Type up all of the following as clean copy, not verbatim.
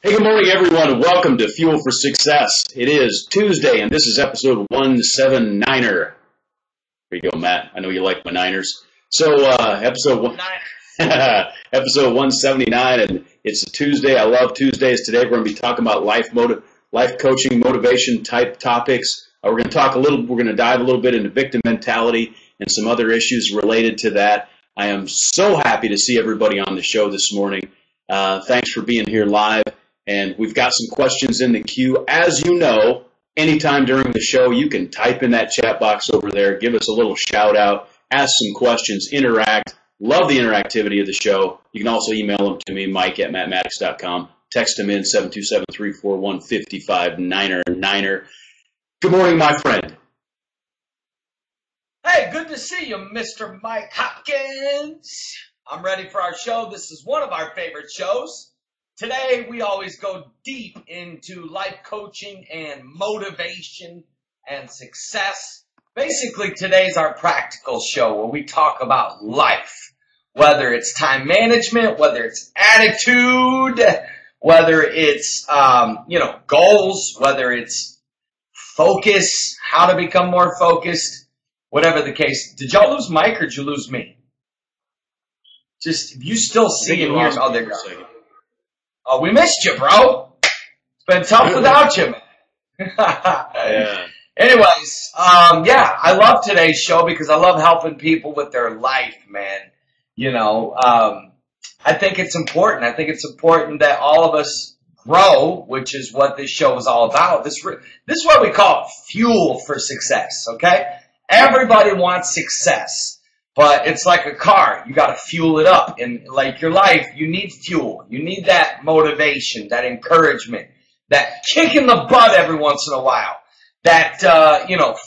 Hey, good morning, everyone. Welcome to Fuel for Success. It is Tuesday, and this is episode 179er. Here you go, Matt. I know you like my Niners. So, episode 179, and it's a Tuesday. I love Tuesdays. Today, we're going to be talking about life coaching, motivation type topics. We're going to dive a little bit into victim mentality and some other issues related to that. I am so happy to see everybody on the show this morning. Thanks for being here live. And we've got some questions in the queue. As you know, anytime during the show, you can type in that chat box over there, give us a little shout out, ask some questions, interact. Love the interactivity of the show. You can also email them to me, mike@mattmaddox.com. Text them in 727-341-5599. Good morning, my friend. Hey, good to see you, Mr. Mike Hopkins. I'm ready for our show. This is one of our favorite shows. Today, we always go deep into life coaching and motivation and success. Basically, today's our practical show where we talk about life, whether it's time management, whether it's attitude, whether it's, goals, whether it's focus, how to become more focused, whatever the case. Did y'all lose Mike or did you lose me? Just, if you still see and hear, oh, there you go. Oh, we missed you, bro. It's been tough without you, man. Yeah. Anyways, I love today's show because I love helping people with their life, man. I think it's important. I think it's important that all of us grow, which is what this show is all about. This is what we call fuel for success, okay? Everybody wants success. But it's like a car. You got to fuel it up. And like your life, you need fuel. You need that motivation, that encouragement, that kick in the butt every once in a while. That,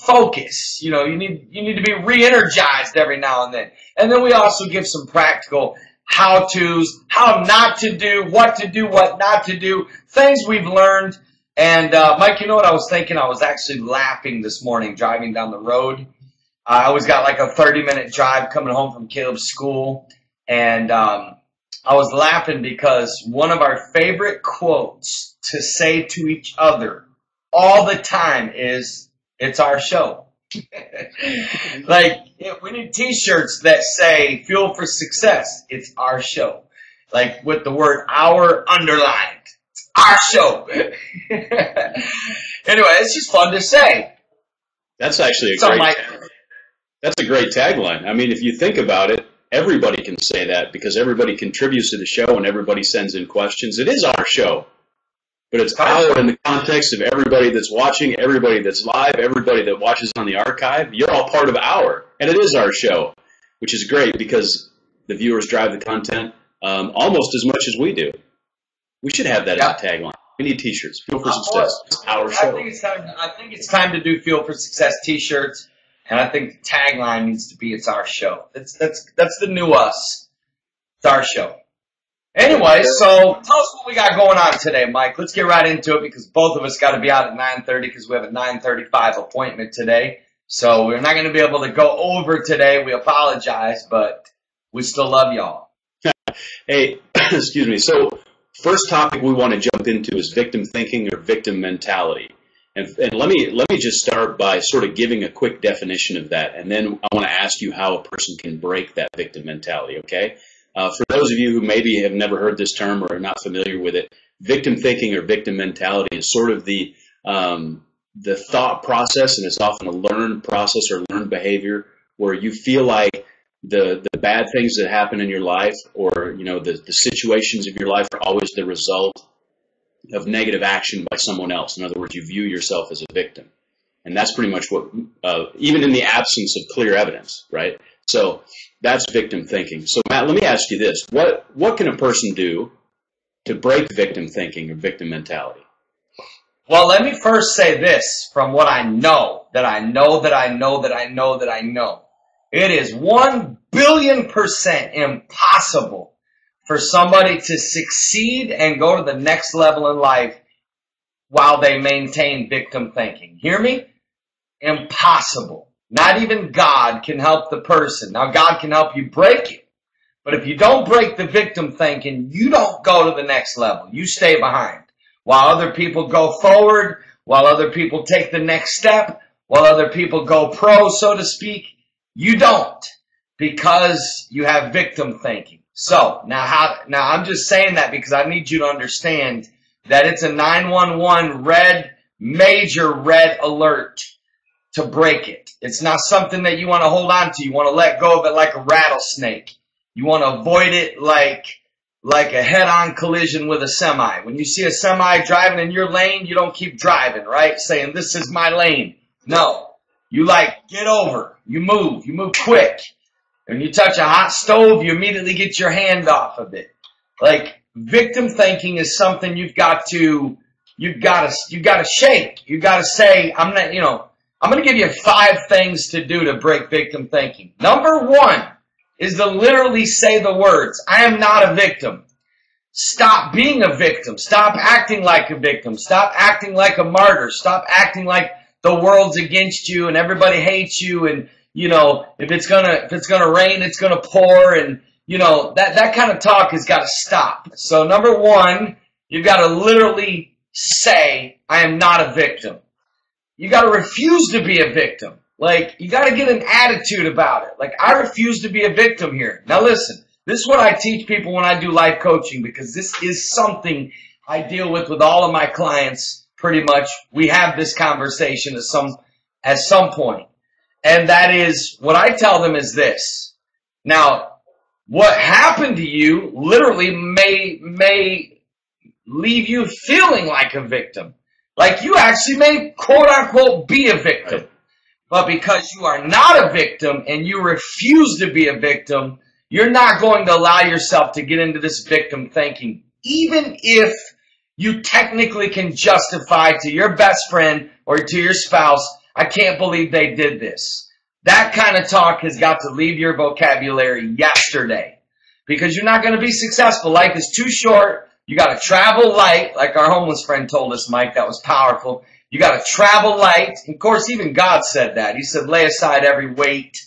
focus. You need to be re-energized every now and then. And then we also give some practical how-tos, how not to do, what not to do, things we've learned. And, Mike, you know what I was thinking? I was actually laughing this morning driving down the road. I always got like a 30-minute drive coming home from Caleb's school, and I was laughing because one of our favorite quotes to say to each other all the time is, "It's our show." We need T-shirts that say "Fuel for Success." It's our show, like with the word "our" underlined. It's our show. Anyway, it's just fun to say. That's actually That's a great tagline. I mean, if you think about it, everybody can say that because everybody contributes to the show and everybody sends in questions. It is our show, but it's our in the context of everybody that's watching, everybody that's live, everybody that watches on the archive. You're all part of our, and it is our show, which is great because the viewers drive the content almost as much as we do. We should have that as a tagline. We need T-shirts. Fuel for Success. It's our show. I think it's time to do Fuel for Success T-shirts. And I think the tagline needs to be, "It's our show." That's the new us. It's our show. Anyway, so tell us what we got going on today, Mike. Let's get right into it because both of us got to be out at 9:30 because we have a 9:35 appointment today. So we're not going to be able to go over today. We apologize, but we still love y'all. Hey, excuse me. So first topic we want to jump into is victim thinking or victim mentality. And let me just start by sort of giving a quick definition of that, and then I want to ask you how a person can break that victim mentality, okay? For those of you who maybe have never heard this term or are not familiar with it, victim thinking or victim mentality is sort of the thought process, and it's often a learned process or learned behavior where you feel like the bad things that happen in your life or, the situations of your life are always the result of negative action by someone else. In other words, you view yourself as a victim. And that's pretty much what, even in the absence of clear evidence, right? So that's victim thinking. So Matt, let me ask you this. What can a person do to break victim thinking or victim mentality? Well, let me first say this from what I know. It is 1,000,000,000% impossible for somebody to succeed and go to the next level in life while they maintain victim thinking. Hear me? Impossible. Not even God can help the person. Now, God can help you break it. But if you don't break the victim thinking, you don't go to the next level. You stay behind. while other people go forward, while other people take the next step, while other people go pro, so to speak. You don't, because you have victim thinking. So now I'm just saying that because I need you to understand that it's a 911 major red alert to break it. It's not something that you want to hold on to. You want to let go of it like a rattlesnake. You want to avoid it like a head-on collision with a semi. When you see a semi driving in your lane, you don't keep driving, right? Saying, this is my lane. No. You get over. You move quick. When you touch a hot stove, you immediately get your hand off of it. Victim thinking is something you've got to shake. You got to say, I'm going to give you 5 things to do to break victim thinking. Number 1 is to literally say the words, I am not a victim. Stop being a victim. Stop acting like a victim. Stop acting like a martyr. Stop acting like the world's against you and everybody hates you, and if it's gonna rain, it's gonna pour, and that kind of talk has got to stop. So number 1, you've got to literally say, I am not a victim. You got to refuse to be a victim. You got to get an attitude about it. I refuse to be a victim here. Now listen, this is what I teach people when I do life coaching, because this is something I deal with all of my clients pretty much. We have this conversation at some point. And that is, what I tell them is this. Now, what happened to you literally may leave you feeling like a victim. You actually may, quote unquote, be a victim. Right. But because you are not a victim and you refuse to be a victim, you're not going to allow yourself to get into this victim thinking. Even if you technically can justify to your best friend or to your spouse, I can't believe they did this. That kind of talk has got to leave your vocabulary yesterday, because you're not going to be successful. Life is too short. You got to travel light, like our homeless friend told us, Mike. That was powerful. You got to travel light. Of course, even God said that. He said, lay aside every weight.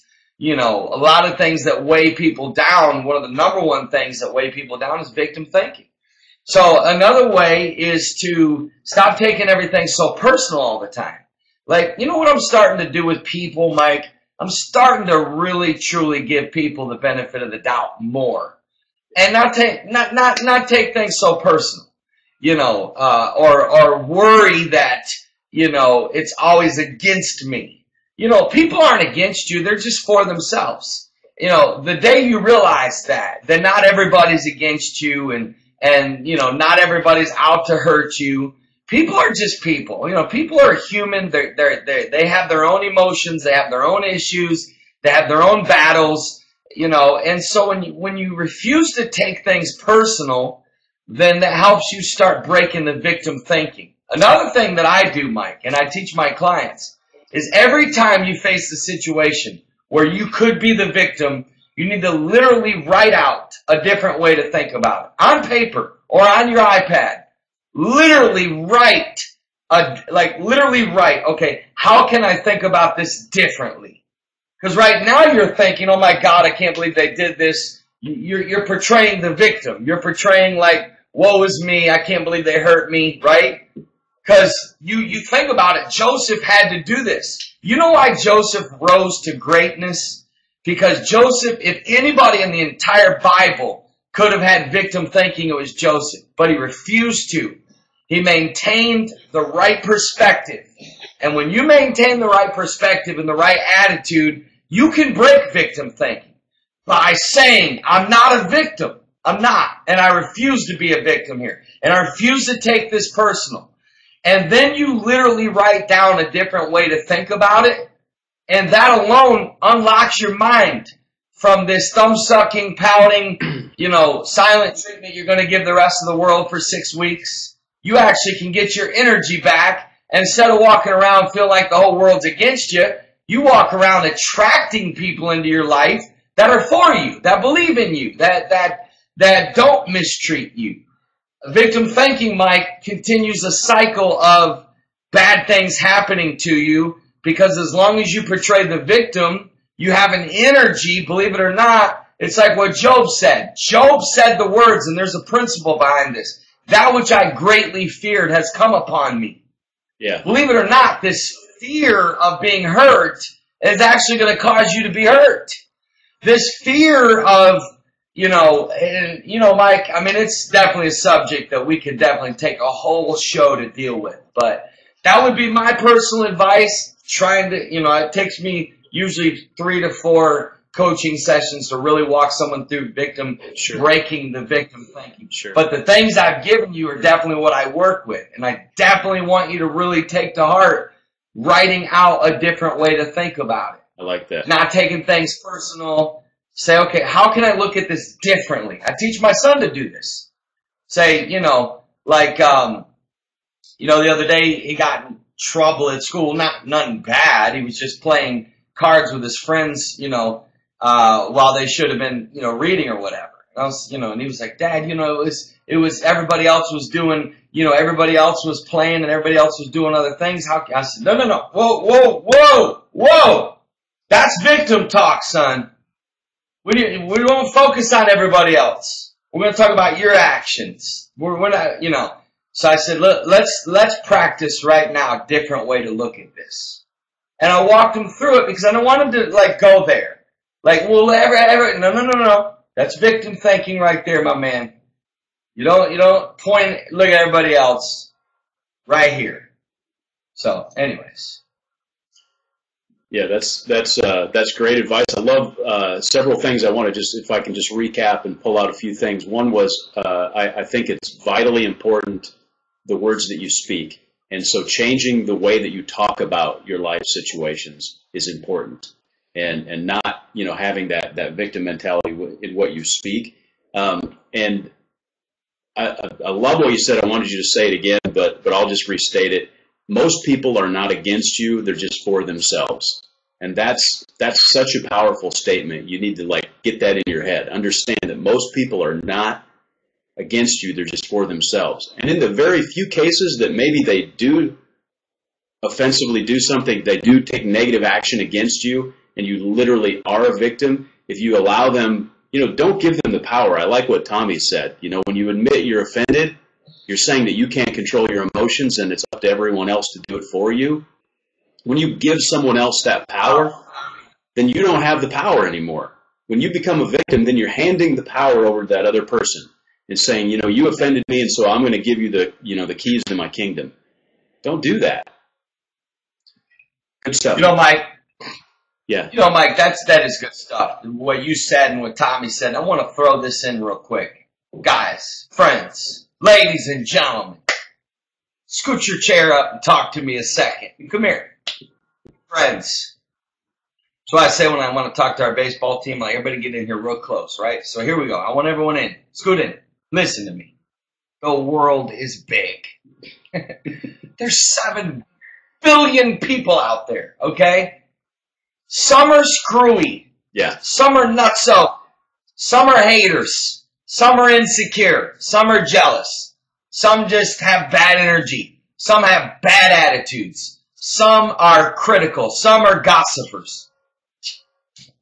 A lot of things that weigh people down. One of the number 1 things that weigh people down is victim thinking. So another way is to stop taking everything so personal all the time. What I'm starting to do with people, Mike? I'm starting to really, truly give people the benefit of the doubt more, and not take things so personal, or worry that it's always against me. People aren't against you; they're just for themselves. The day you realize that not everybody's against you, and not everybody's out to hurt you. People are just people. People are human. They have their own emotions. They have their own issues. They have their own battles. And so when you refuse to take things personal, then that helps you start breaking the victim thinking. Another thing that I do, Mike, and I teach my clients, is every time you face a situation where you could be the victim, you need to literally write out a different way to think about it. On paper or on your iPad. Literally write, okay, how can I think about this differently? Because right now you're thinking, oh my God, I can't believe they did this. You're portraying the victim. You're portraying woe is me, I can't believe they hurt me, right? Because you think about it, Joseph had to do this. You know why Joseph rose to greatness? Because Joseph, if anybody in the entire Bible could have had victim thinking, it was Joseph. But he refused to. He maintained the right perspective. And when you maintain the right perspective and the right attitude, you can break victim thinking by saying, I'm not a victim. I'm not. And I refuse to be a victim here. And I refuse to take this personal. And then you literally write down a different way to think about it. And that alone unlocks your mind from this thumb-sucking, pouting, silent treatment you're going to give the rest of the world for 6 weeks. You actually can get your energy back, and instead of walking around feeling like the whole world's against you, you walk around attracting people into your life that are for you, that believe in you, that don't mistreat you. Victim thinking, Mike, continues a cycle of bad things happening to you, because as long as you portray the victim, you have an energy, believe it or not. It's like what Job said. Job said the words, and there's a principle behind this. that which I greatly feared has come upon me. Yeah. Believe it or not, this fear of being hurt is actually going to cause you to be hurt. This fear of, Mike, I mean, it's definitely a subject that we could definitely take a whole show to deal with. But that would be my personal advice. Trying to, it takes me usually 3 to 4 coaching sessions to really walk someone through breaking the victim thinking. Sure. But the things I've given you are definitely what I work with. And I definitely want you to really take to heart writing out a different way to think about it. I like that. Not taking things personal. Say, okay, how can I look at this differently? I teach my son to do this. Say, the other day he got in trouble at school. Nothing bad. He was just playing cards with his friends, while they should have been, reading or whatever. And I was, and he was like, Dad, it was everybody else was doing, everybody else was playing and everybody else was doing other things. I said, no. Whoa. That's victim talk, son. We don't focus on everybody else. We're going to talk about your actions. We're not, So I said, let's practice right now a different way to look at this. And I walked him through it because I don't want him to go there. No. That's victim thinking right there, my man. You don't point, look at everybody else right here. So, anyways. Yeah, that's great advice. I love several things. I want to if I can just recap and pull out a few things. One was I think it's vitally important, the words that you speak. And so changing the way that you talk about your life situations is important. And not, having that victim mentality in what you speak. And I love what you said. I wanted you to say it again, but I'll just restate it. Most people are not against you. They're just for themselves. And that's such a powerful statement. You need to get that in your head. Understand that most people are not against you. They're just for themselves. And in the very few cases that maybe they do offensively do something, they do take negative action against you, and you literally are a victim, if you allow them, don't give them the power. I like what Tommy said. When you admit you're offended, you're saying that you can't control your emotions and it's up to everyone else to do it for you. When you give someone else that power, then you don't have the power anymore. When you become a victim, then you're handing the power over to that other person and saying, you offended me, and so I'm going to give you the keys to my kingdom. Don't do that. Good stuff. Mike. Yeah. Mike, that is good stuff. What you said and what Tommy said. I want to throw this in real quick. Guys, friends, ladies and gentlemen, scoot your chair up and talk to me a second. Come here. Friends. So I say when I want to talk to our baseball team, everybody get in here real close, right? So here we go. I want everyone in. Scoot in. Listen to me. The world is big. There's 7 billion people out there, okay? Some are screwy. Yeah. Some are nutso. Some are haters. Some are insecure. Some are jealous. Some just have bad energy. Some have bad attitudes. Some are critical. Some are gossipers.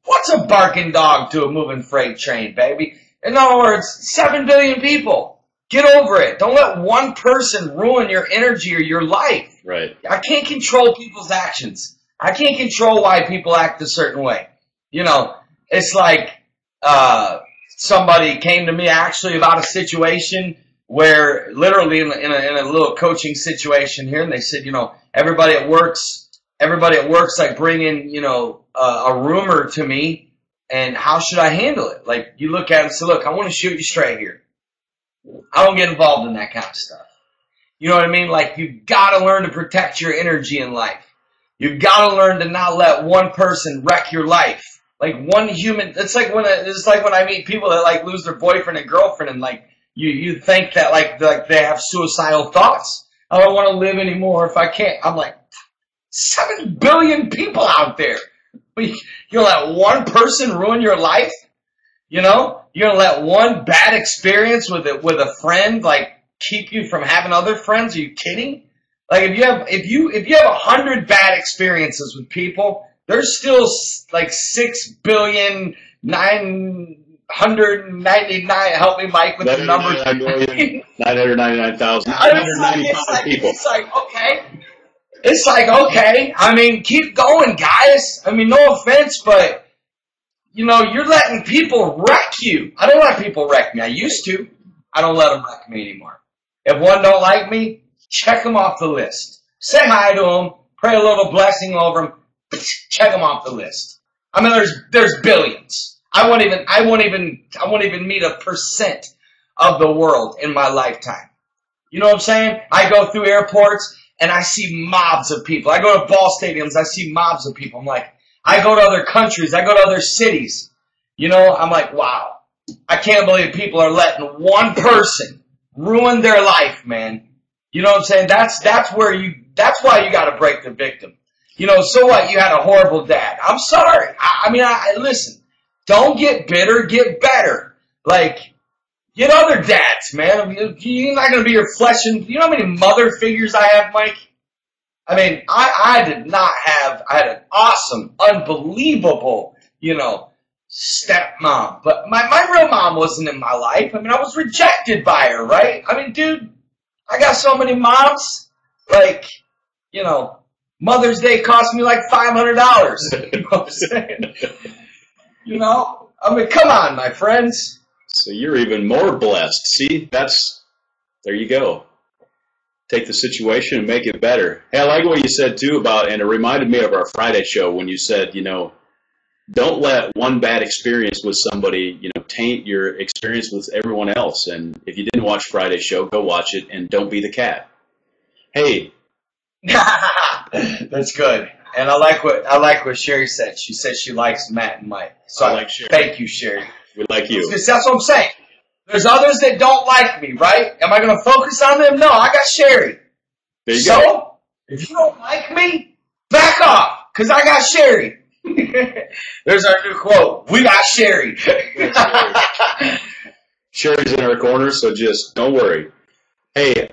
What's a barking dog to a moving freight train, baby? In other words, 7 billion people. Get over it. Don't let one person ruin your energy or your life. Right. I can't control people's actions. I can't control why people act a certain way. It's like somebody came to me actually about a situation where literally in a little coaching situation here, and they said, everybody at work's bringing, a rumor to me, and how should I handle it? You look at it and say, look, I want to shoot you straight here. I don't get involved in that kind of stuff. You know what I mean? You've got to learn to protect your energy in life. You've got to learn to not let one person wreck your life. One human, it's like when I meet people that lose their boyfriend and girlfriend, and you think that they have suicidal thoughts. I don't want to live anymore if I can't. I'm 7 billion people out there. You'll let one person ruin your life? You're gonna let one bad experience with a friend keep you from having other friends? Are you kidding? If you have 100 bad experiences with people, there's still 6 billion 9 999. Help me, Mike, with the number. 999,995 people. It's like, okay. It's like, okay. I mean, keep going, guys. I mean, no offense, but, you know, you're letting people wreck you. I don't let people wreck me. I used to. I don't let them wreck me anymore. If one don't like me, check them off the list. Say hi to them. Pray a little blessing over them. Check them off the list. I mean, there's billions. I won't even meet 1% of the world in my lifetime. You know what I'm saying? I go through airports and I see mobs of people. I go to ball stadiums. I see mobs of people. I'm like, I go to other countries. I go to other cities. You know, I'm like, wow. I can't believe people are letting one person ruin their life, man. You know what I'm saying? That's why you got to break the victim. You know, so what? You had a horrible dad. I'm sorry. I mean, listen. Don't get bitter, get better. Like, get other dads, man. I mean, you're not going to be your flesh and... You know how many mother figures I have, Mike? I mean, I did not have... I had an awesome, unbelievable, you know, stepmom. But my real mom wasn't in my life. I mean, I was rejected by her, right? I mean, dude, I got so many moms. Like, you know, Mother's Day cost me like $500. You know what I'm saying? You know? I mean, come on, my friends. So you're even more blessed. See, there you go. Take the situation and make it better. Hey, I like what you said, too, about, and it reminded me of our Friday show when you said, you know, don't let one bad experience with somebody, you know, taint your experience with everyone else. And if you didn't watch Friday's show, go watch it and don't be the cat. Hey. That's good. And I like what Sherry said. She said she likes Matt and Mike. So I like Sherry. Thank you, Sherry. We like you. That's what I'm saying. There's others that don't like me, right? Am I going to focus on them? No, I got Sherry. There you go. So, if you don't like me, back off, because I got Sherry. There's our new quote. We got Sherry. Sherry's in our corner, so just don't worry. Hey,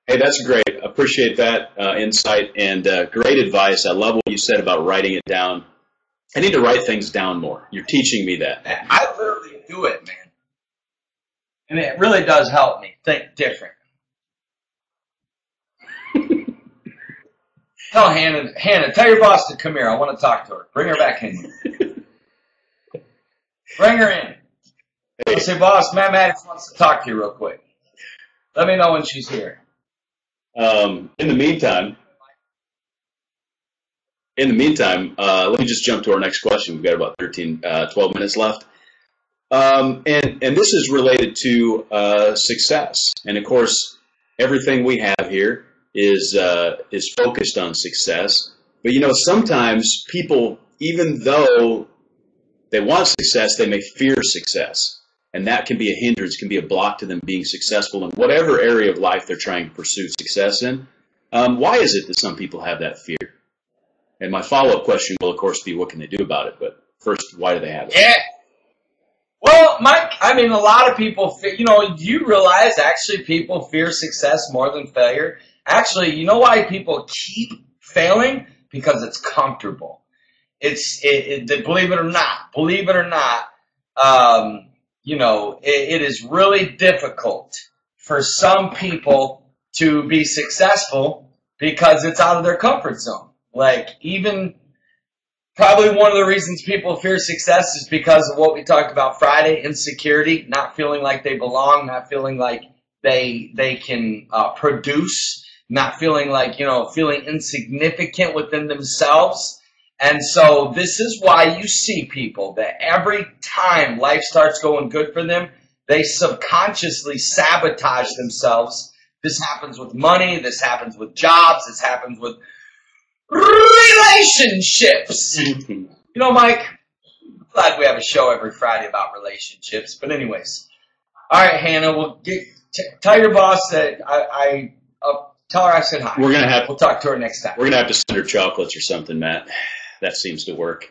that's great. Appreciate that insight and great advice. I love what you said about writing it down. I need to write things down more. You're teaching me that. I literally do it, man. And it really does help me think different. Tell Hannah, tell your boss to come here. I want to talk to her. Bring her back in. Bring her in. Hey. Say, boss, Matt Maddox wants to talk to you real quick. Let me know when she's here. In the meantime, let me just jump to our next question. We've got about 12 minutes left. And this is related to success. And of course, everything we have here is focused on success. But you know, sometimes people, even though they want success, they may fear success. And that can be a hindrance, can be a block to them being successful in whatever area of life they're trying to pursue success in. Why is it that some people have that fear? And my follow-up question will, of course, be what can they do about it? But first, why do they have it? Yeah. Well, Mike, I mean, a lot of people, you know, do you realize actually people fear success more than failure? Actually, you know why people keep failing? Because it's comfortable. Believe it or not, you know, it is really difficult for some people to be successful because it's out of their comfort zone. Like, even probably one of the reasons people fear success is because of what we talked about Friday, insecurity, not feeling like they belong, not feeling like they can produce, not feeling like, you know, feeling insignificant within themselves. And so this is why you see people that every time life starts going good for them, they subconsciously sabotage themselves. This happens with money. This happens with jobs. This happens with relationships. You know, Mike, I'm glad we have a show every Friday about relationships. But anyways, all right, Hannah, tell your boss that tell her I said hi. We'll talk to her next time. We're gonna have to send her chocolates or something, Matt. That seems to work.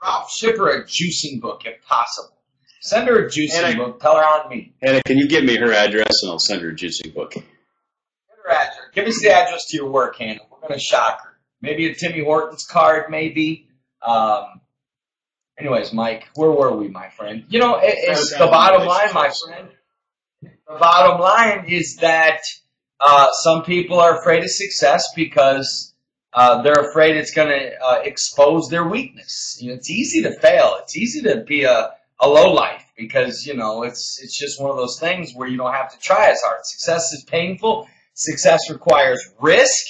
I'll ship her a juicing book if possible. Send her a juicing book. Tell her on me. Hannah, can you give me her address and I'll send her a juicing book? Get her address. Give us the address to your work, Hannah. We're going to shock her. Maybe a Timmy Hortons card, maybe. Anyways, Mike, where were we, my friend? You know, it's the Found bottom line, my relationships. friend. The bottom line is that some people are afraid of success because they're afraid it's going to expose their weakness. You know, it's easy to fail. It's easy to be a low life because, you know, it's just one of those things where you don't have to try as hard. Success is painful. Success requires risk.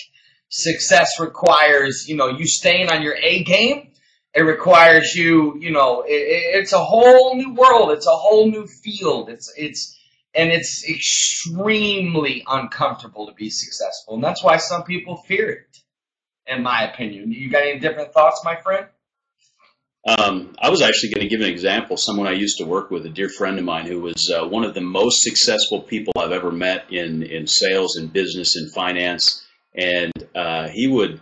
Success requires, you know, you staying on your A game. It requires you, you know, it's a whole new world. It's a whole new field. It's extremely uncomfortable to be successful. And that's why some people fear it, in my opinion. You got any different thoughts, my friend? I was actually going to give an example. Someone I used to work with, a dear friend of mine, who was one of the most successful people I've ever met in sales and business and finance. And he would,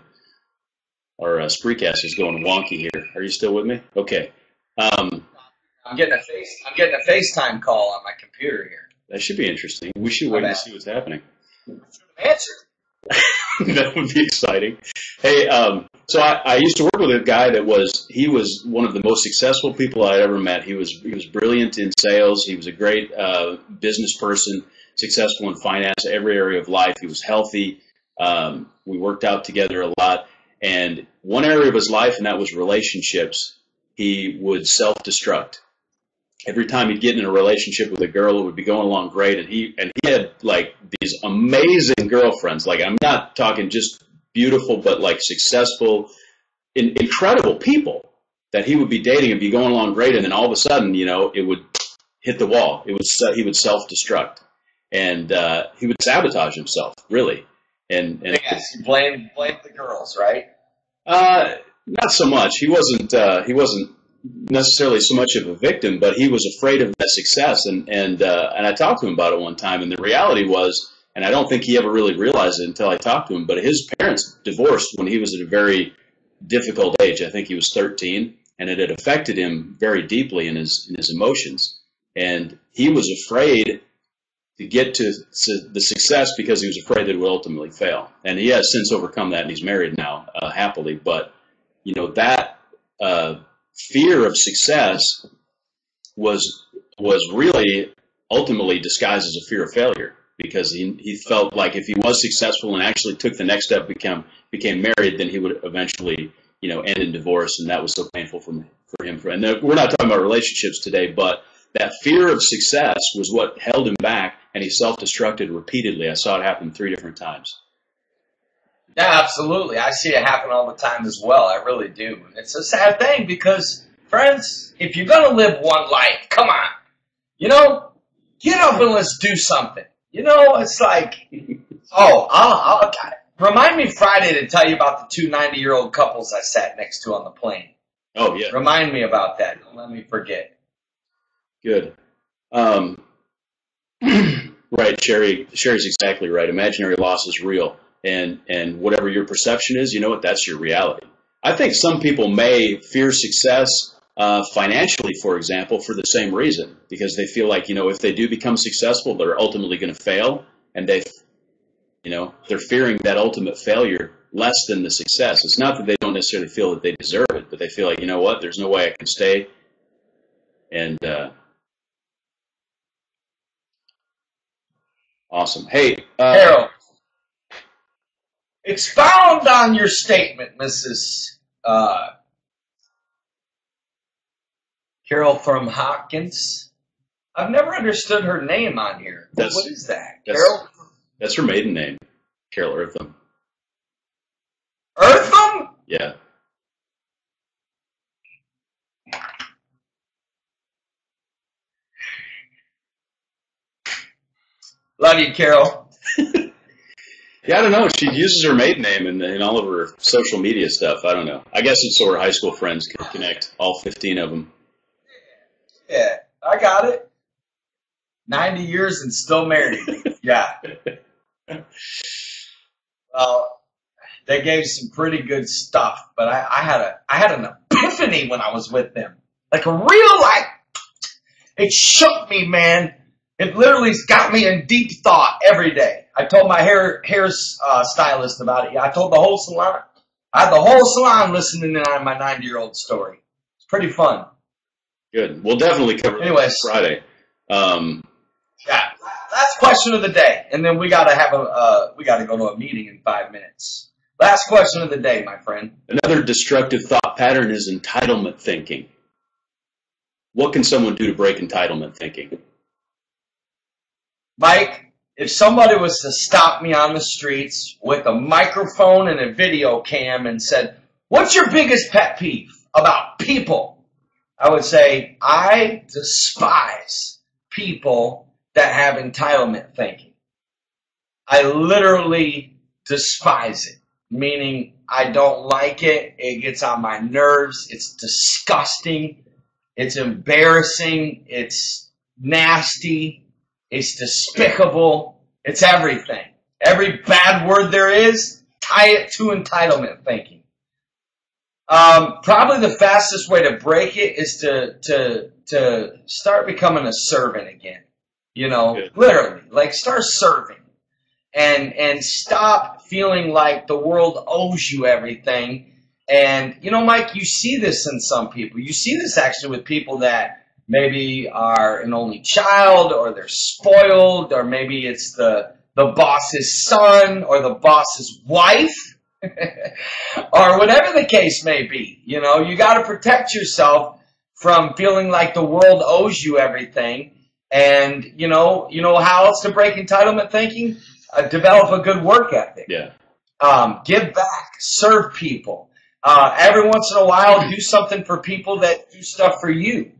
our Spreecast is going wonky here. Are you still with me? Okay. I'm getting a FaceTime call on my computer here. That should be interesting. We should wait and see what's happening. Answer. That would be exciting. Hey, so I used to work with a guy he was one of the most successful people I ever met. He was brilliant in sales. He was a great business person, successful in finance, every area of life. He was healthy. We worked out together a lot. And one area of his life, and that was relationships, he would self-destruct. Every time he'd get in a relationship with a girl, it would be going along great, and he had like these amazing girlfriends. Like, I'm not talking just beautiful, but like successful, incredible people that he would be dating and be going along great, and then all of a sudden, you know, it would hit the wall. He would self-destruct, and he would sabotage himself, really. And yes, blame the girls, right? Not so much. He wasn't necessarily so much of a victim, but he was afraid of that success. And I talked to him about it one time, and the reality was, and I don't think he ever really realized it until I talked to him, but his parents divorced when he was at a very difficult age. I think he was 13, and it had affected him very deeply in his emotions. And he was afraid to get to the success because he was afraid that it would ultimately fail. And he has since overcome that, and he's married now, happily. But, you know, that fear of success was really ultimately disguised as a fear of failure, because he felt like if he was successful and actually took the next step, became married, then he would eventually, you know, end in divorce, and that was so painful for him. And we're not talking about relationships today, but that fear of success was what held him back, and he self-destructed repeatedly. I saw it happen 3 different times. Yeah, absolutely. I see it happen all the time as well. I really do. And it's a sad thing because, friends, if you're going to live one life, come on. You know, get up and let's do something. You know, it's like, I'll remind me Friday to tell you about the 2 90-year-old couples I sat next to on the plane. Oh, yeah. Remind me about that. Don't let me forget. Good. Right, Sherry's exactly right. Imaginary loss is real. And whatever your perception is, you know what, that's your reality. I think some people may fear success financially, for example, for the same reason, because they feel like, you know, if they do become successful, they're ultimately going to fail, and they're fearing that ultimate failure less than the success. It's not that they don't necessarily feel that they deserve it, but they feel like, you know what, there's no way I can stay. And awesome. Hey, Harold, expound on your statement, Mrs. Carol from Hawkins. I've never understood her name on here. What is that? Carol? That's her maiden name, Carol Eartham. Eartham? Yeah. Love you, Carol. Yeah, I don't know. She uses her maiden name in all of her social media stuff. I don't know. I guess it's so her high school friends can connect, all 15 of them. Yeah, I got it. 90 years and still married. Yeah. Well, they gave some pretty good stuff, but I had an epiphany when I was with them. Like a real, it shook me, man. It literally got me in deep thought every day. I told my hair stylist about it. Yeah, I told the whole salon. I had the whole salon listening in on my 90-year-old story. It's pretty fun. Good. We'll definitely cover that Anyways. Friday. Yeah. Last question of the day, and then we gotta go to a meeting in 5 minutes. Last question of the day, my friend. Another destructive thought pattern is entitlement thinking. What can someone do to break entitlement thinking? Mike, if somebody was to stop me on the streets with a microphone and a video cam and said, "What's your biggest pet peeve about people?" I would say, I despise people that have entitlement thinking. I literally despise it, meaning I don't like it. It gets on my nerves. It's disgusting. It's embarrassing. It's nasty. It's despicable. It's everything. Every bad word there is, tie it to entitlement thinking. Probably the fastest way to break it is to start becoming a servant again. You know, Good. literally, like start serving and stop feeling like the world owes you everything. And, you know, Mike, you see this in some people. You see this actually with people that maybe are an only child, or they're spoiled, or maybe it's the boss's son or the boss's wife. Or whatever the case may be. You know, you got to protect yourself from feeling like the world owes you everything. And, you know how else to break entitlement thinking? Develop a good work ethic. Yeah. Give back. Serve people. Every once in a while, do something for people that do stuff for you.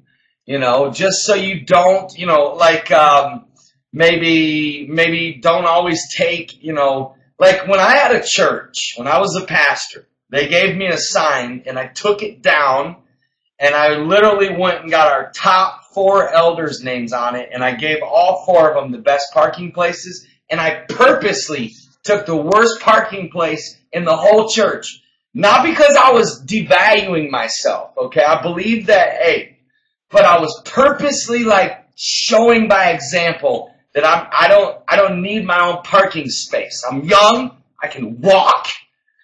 You know, just so you don't, you know, like maybe don't always take, you know, like when I had a church, when I was a pastor, they gave me a sign and I took it down and I literally went and got our top 4 elders' names on it, and I gave all 4 of them the best parking places, and I purposely took the worst parking place in the whole church. Not because I was devaluing myself, okay? I believe that, but I was purposely like showing by example that I don't need my own parking space. I'm young, I can walk,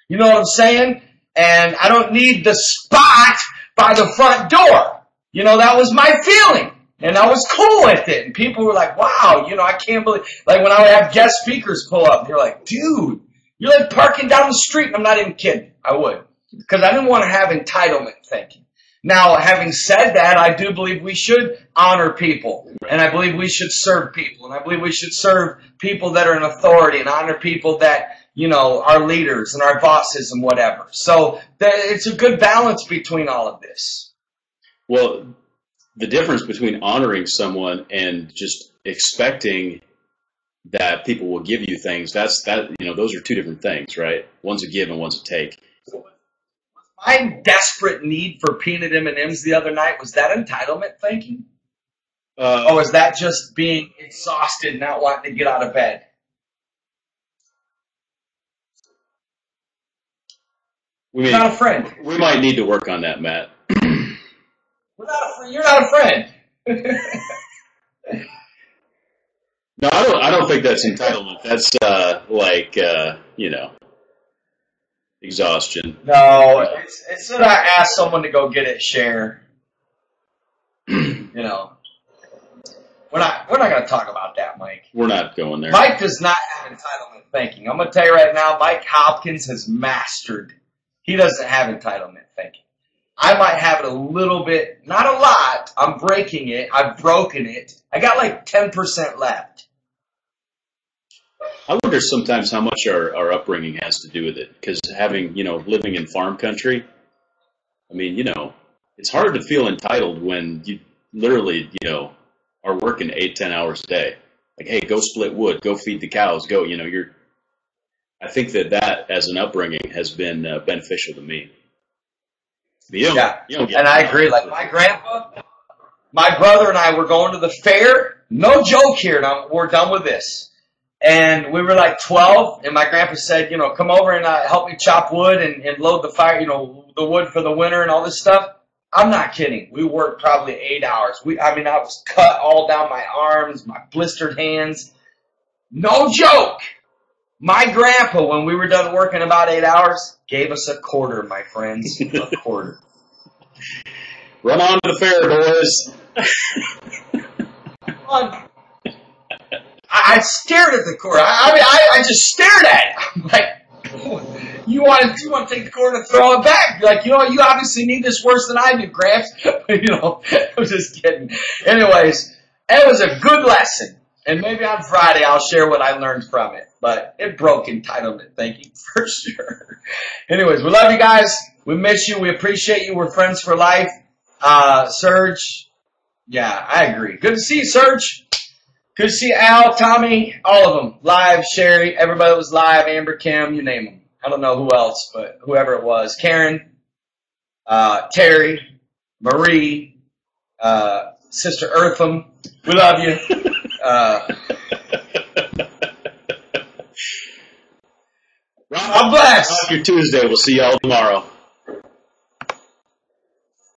you know what I'm saying? And I don't need the spot by the front door. You know, that was my feeling. And I was cool with it. And people were like, wow, you know, I can't believe, like when I would have guest speakers pull up, they're like, dude, you're like parking down the street. And I'm not even kidding. I would. Because I didn't want to have entitlement thinking. Now, having said that, I do believe we should honor people. And I believe we should serve people. And I believe we should serve people that are in authority and honor people that, you know, are leaders and our bosses and whatever. So it's a good balance between all of this. Well, the difference between honoring someone and just expecting that people will give you things, those are two different things, right? One's a give and one's a take. My desperate need for peanut M&Ms the other night, was that entitlement thinking? Or was that just being exhausted, not wanting to get out of bed? You're not a friend. We might need to work on that, Matt. You're not a friend. No, I don't think that's entitlement. That's exhaustion. No, it's that I asked someone to go get it, share. You know, we're not going to talk about that, Mike. We're not going there. Mike does not have entitlement thinking. I'm going to tell you right now, Mike Hopkins has mastered. He doesn't have entitlement thinking. I might have it a little bit, not a lot. I'm breaking it. I've broken it. I got like 10% left. I wonder sometimes how much our upbringing has to do with it. Because living in farm country, I mean, it's hard to feel entitled when you literally, are working 8-10 hours a day. Like, hey, go split wood, go feed the cows, go, I think that as an upbringing has been beneficial to me. You don't get and I agree. Like my grandpa, my brother and I were going to the fair. No joke here. Now we're done with this. And we were like 12, and my grandpa said, come over and help me chop wood and load the fire, the wood for the winter and all this stuff. I'm not kidding. We worked probably 8 hours. I was cut all down my arms, my blistered hands. No joke. My grandpa, when we were done working about 8 hours, gave us a quarter, my friends. A quarter. Run on to the fair, boys. I stared at the cord. I just stared at it. I'm like, you want to take the cord and throw it back? You're like, you obviously need this worse than I do, Gramps. I'm just kidding. Anyways, it was a good lesson. And maybe on Friday I'll share what I learned from it. But it broke entitlement thinking for sure. Anyways, we love you guys. We miss you. We appreciate you. We're friends for life. Serge. Yeah, I agree. Good to see you, Serge. Good to see Al, Tommy, all of them. Live, Sherry, everybody that was live, Amber, Kim, you name them. I don't know who else, but whoever it was. Karen, Terry, Marie, Sister Eartham. We love you. God bless. Rock your Tuesday. We'll see y'all tomorrow.